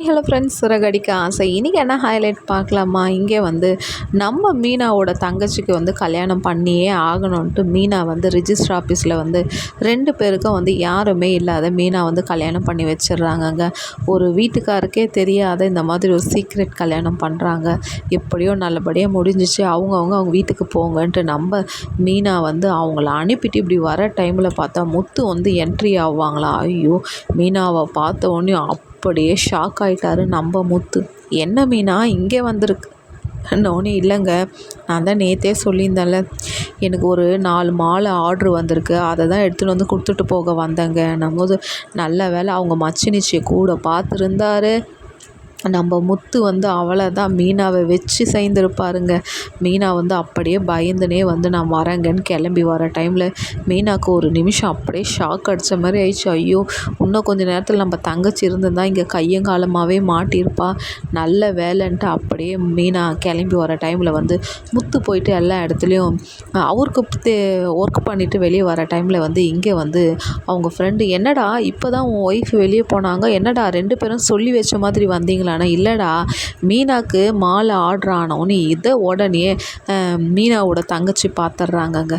Hello friends, Siragadikka ஆசை. இன்றைக்கி என்ன ஹைலைட் பார்க்கலாமா? இங்கே வந்து நம்ம மீனாவோட தங்கச்சிக்கு வந்து கல்யாணம் பண்ணியே ஆகணும்ன்ட்டு மீனா வந்து ரிஜிஸ்டர் ஆஃபீஸில் வந்து 2 பேருக்கும் வந்து யாருமே இல்லாத மீனா வந்து கல்யாணம் பண்ணி வச்சிடுறாங்கங்க. ஒரு வீட்டுக்காருக்கே தெரியாத இந்த மாதிரி ஒரு சீக்ரெட் கல்யாணம் பண்ணுறாங்க. எப்படியோ நல்லபடியாக முடிஞ்சிச்சு. அவங்க வீட்டுக்கு போங்கன்ட்டு நம்ம மீனா வந்து அவங்கள அனுப்பிட்டு இப்படி வர டைமில் பார்த்தா முத்து வந்து என்ட்ரி ஆவாங்களா. ஐயோ, மீனாவை பார்த்த உடனே அப்படியே ஷாக் ஆகிட்டாரு நம்ம முத்து. என்ன மீனா இங்கே வந்திருக்கு? ஒன்றும் இல்லைங்க, நான் தான் நேற்றே சொல்லியிருந்தேன்ல, எனக்கு ஒரு 4 மாலை ஆர்ட்ரு வந்திருக்கு, அதை தான் எடுத்துகிட்டு வந்து கொடுத்துட்டு போக வந்தேங்க. நம்மோது நல்ல வேலை அவங்க மச்சினிச்சியை கூட பார்த்துருந்தாரு. நம்ம முத்து வந்து அவ்வளோதான், மீனாவை வச்சு செய்திருப்பாருங்க. மீனா வந்து அப்படியே பயந்துனே வந்து நான் வரேங்கன்னு கிளம்பி வர டைமில் மீனாவுக்கு ஒரு நிமிஷம் அப்படியே ஷாக் அடித்த மாதிரி ஆயிடுச்சு. ஐயோ, இன்னும் கொஞ்சம் நேரத்தில் நம்ம தங்கச்சி இருந்திருந்தா இங்கே கையங்காலமாகவே மாட்டியிருப்பா, நல்ல வேலைன்ட்டு அப்படியே மீனா கிளம்பி வர டைமில் வந்து முத்து போயிட்டு எல்லா இடத்துலையும் அவருக்கு ஒர்க் பண்ணிவிட்டு வெளியே வர டைமில் வந்து இங்கே வந்து அவங்க ஃப்ரெண்டு, என்னடா இப்போ தான் உன் ஒய்ஃப் வெளியே போனாங்க, என்னடா 2 பேரும் சொல்லி வச்ச மாதிரி வந்தீங்களா? ஆனால் இல்லைடா, மீனாக்கு மாலை ஆர்டர் ஆனோன்னு இதை உடனே மீனாவோட தங்கச்சி பார்த்துட்றாங்கங்க.